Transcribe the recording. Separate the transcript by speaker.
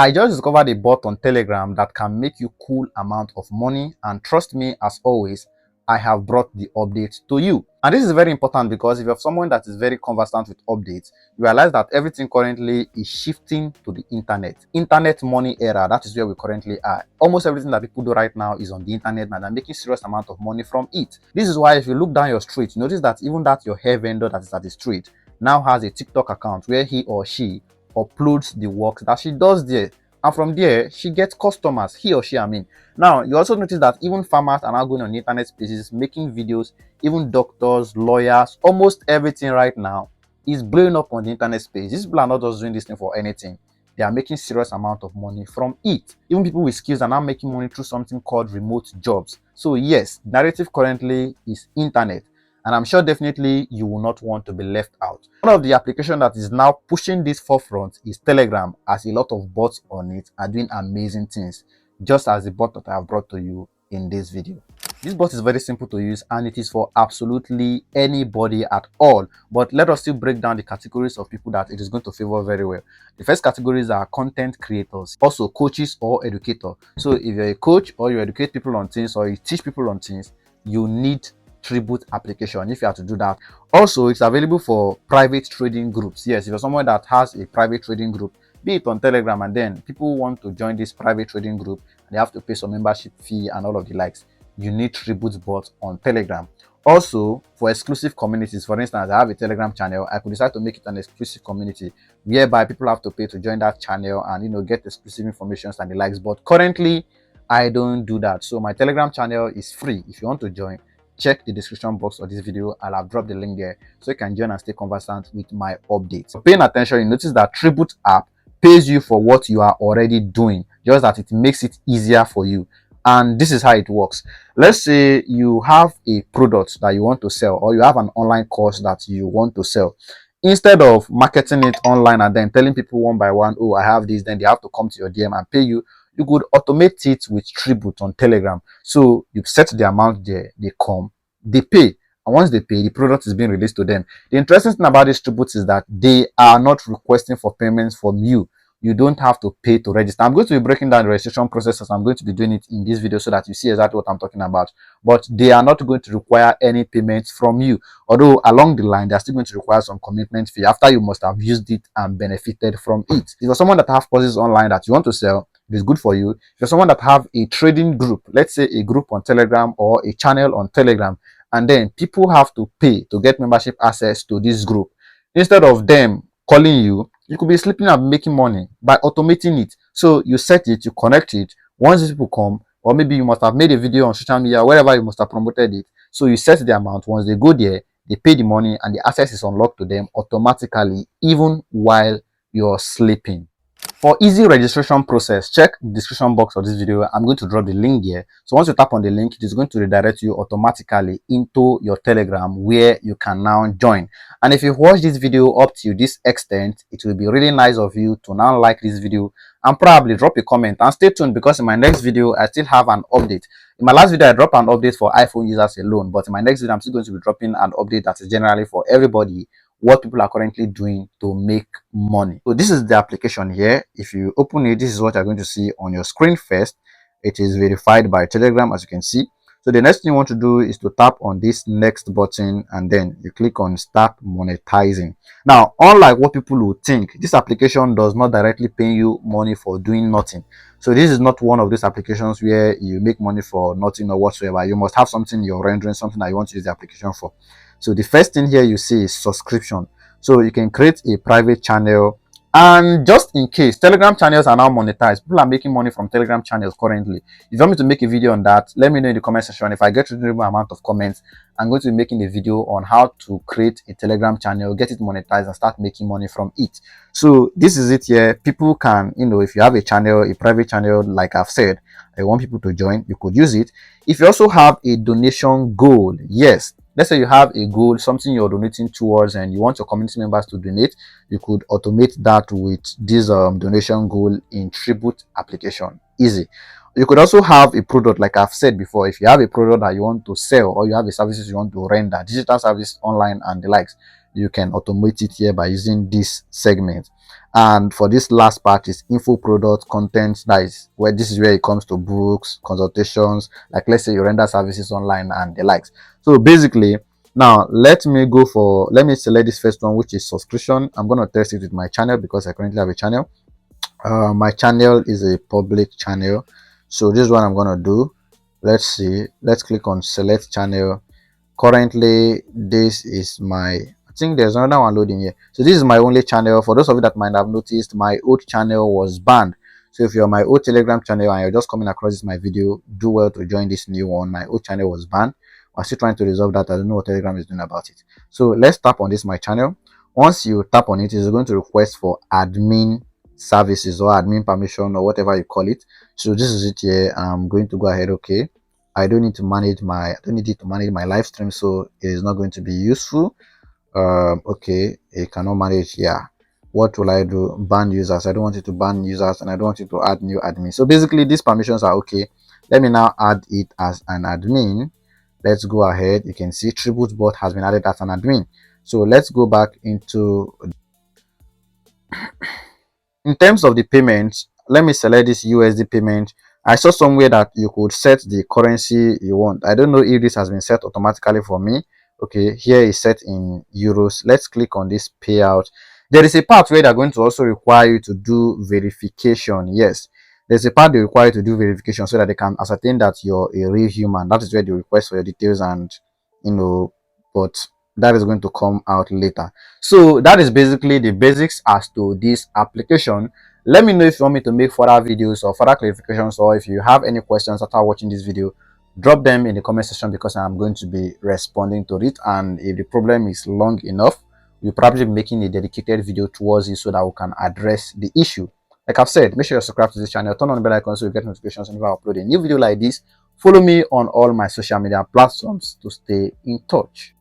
Speaker 1: I just discovered a bot on Telegram that can make you cool amount of money, and trust me, as always, I have brought the update to you. And this is very important because if you're someone that is very conversant with updates, you realize that everything currently is shifting to the internet money era. That is where we currently are. Almost everything that people do right now is on the internet, and they're making serious amount of money from it. This is why if you look down your street, you notice that even that your hair vendor that is at the street now has a TikTok account where he or she uploads the work that she does there, and from there she gets customers. He or she, I mean. Now you also notice that even farmers are now going on internet spaces making videos. Even doctors, lawyers, almost everything right now is blowing up on the internet space. These people are not just doing this thing for anything. They are making serious amount of money from it. Even people with skills are now making money through something called remote jobs. So yes, narrative currently is internet, and I'm sure definitely you will not want to be left out. One of the applications that is now pushing this forefront is Telegram, as a lot of bots on it are doing amazing things, just as the bot that I have brought to you in this video. This bot is very simple to use, and it is for absolutely anybody at all. But let us still break down the categories of people that it is going to favor very well. The first categories are content creators, also coaches or educators. So if you're a coach or you educate people on things or you teach people on things, you need Tribute application if you have to do that. Also, it's available for private trading groups. Yes, if you're someone that has a private trading group, be it on Telegram, and then people want to join this private trading group, they have to pay some membership fee and all of the likes, you need Tribute bot on Telegram. Also, for exclusive communities, for instance, I have a Telegram channel. I could decide to make it an exclusive community whereby people have to pay to join that channel and get exclusive information and the likes. But currently, I don't do that. So my Telegram channel is free. If you want to join, check the description box of this video. I'll have dropped the link there so you can join and stay conversant with my updates. So paying attention, you notice that Tribute app pays you for what you are already doing, just that it makes it easier for you. And this is how it works. Let's say you have a product that you want to sell, or you have an online course that you want to sell. Instead of marketing it online and then telling people one by one, oh, I have this, then they have to come to your DM and pay you, you could automate it with Tribute on Telegram. So you set the amount there, they come, they pay, and once they pay, the product is being released to them. The interesting thing about these Tributes is that they are not requesting for payments from you. You don't have to pay to register. I'm going to be breaking down the registration process, as I'm going to be doing it in this video so that you see exactly what I'm talking about. But they are not going to require any payments from you. Although along the line, they're still going to require some commitment fee after you must have used it and benefited from it. If you're someone that have courses online that you want to sell, it is good for you. If you're someone that have a trading group, let's say a group on Telegram or a channel on Telegram, and then people have to pay to get membership access to this group, instead of them calling you, you could be sleeping and making money by automating it. So you set it, you connect it. Once these people come, or maybe you must have made a video on social media, wherever you must have promoted it. So you set the amount. Once they go there, they pay the money, and the access is unlocked to them automatically, even while you're sleeping. For easy registration process, check the description box of this video. I'm going to drop the link here. So once you tap on the link, it is going to redirect you automatically into your Telegram, where you can now join. And if you've watched this video up to this extent, it will be really nice of you to now like this video and probably drop a comment, and stay tuned, because in my next video I still have an update. In my last video I dropped an update for iPhone users alone, but in my next video I'm still going to be dropping an update that is generally for everybody, what people are currently doing to make money. So this is the application here. If you open it, this is what you're going to see on your screen first. It is verified by Telegram, as you can see. So the next thing you want to do is to tap on this next button, and then you click on start monetizing. Now, unlike what people would think, this application does not directly pay you money for doing nothing. So this is not one of these applications where you make money for nothing or whatsoever. You must have something you're rendering, something that you want to use the application for. So the first thing here you see is subscription. So you can create a private channel, and just in case, Telegram channels are now monetized. People are making money from Telegram channels currently. If you want me to make a video on that, let me know in the comment section. If I get a reasonable amount of comments, I'm going to be making a video on how to create a Telegram channel, get it monetized, and start making money from it. So this is it here. People can, if you have a channel, a private channel, like I've said, I want people to join, you could use it. If you also have a donation goal, yes, let's say you have a goal, something you're donating towards, and you want your community members to donate, you could automate that with this donation goal in Tribute application. Easy. You could also have a product, like I've said before. If you have a product that you want to sell, or you have a services you want to render, digital service online and the likes, you can automate it here by using this segment. And for this last part is info product content. That is where this is where it comes to books, consultations, like let's say you render services online and the likes. So basically, now let me select this first one, which is subscription. I'm going to test it with my channel because I currently have a channel. My channel is a public channel, so this is what I'm going to do. Let's see, let's click on select channel. Currently this is my, I think there's another one loading here. So this is my only channel. For those of you that might have noticed, my old channel was banned. So if you're my old Telegram channel and you're just coming across this my video, do well to join this new one. My old channel was banned. I'm still trying to resolve that. I don't know what Telegram is doing about it. So let's tap on this my channel. Once you tap on it, it's going to request for admin services or admin permission or whatever you call it. So this is it here. I'm going to go ahead. Okay, I don't need it to manage my live stream, so it is not going to be useful. Okay, it cannot manage. Yeah, what will I do? Ban users. I don't want it to ban users, and I don't want it to add new admin. So basically these permissions are okay. Let me now add it as an admin. Let's go ahead. You can see tribute bot has been added as an admin. So let's go back into, in terms of the payments, let me select this USD payment. I saw somewhere that you could set the currency you want. I don't know if this has been set automatically for me. Okay, here is set in euros. Let's click on this payout. There is a part where they're going to also require you to do verification. Yes, there's a part they require you to do verification so that they can ascertain that you're a real human. That is where they request for your details, and but that is going to come out later. So that is basically the basics as to this application. Let me know if you want me to make further videos or further clarifications, or if you have any questions after watching this video, drop them in the comment section because I'm going to be responding to it. And if the problem is long enough, we'll probably be making a dedicated video towards it so that we can address the issue. Like I've said, make sure you subscribe to this channel, turn on the bell icon so you get notifications whenever I upload a new video like this. Follow me on all my social media platforms to stay in touch.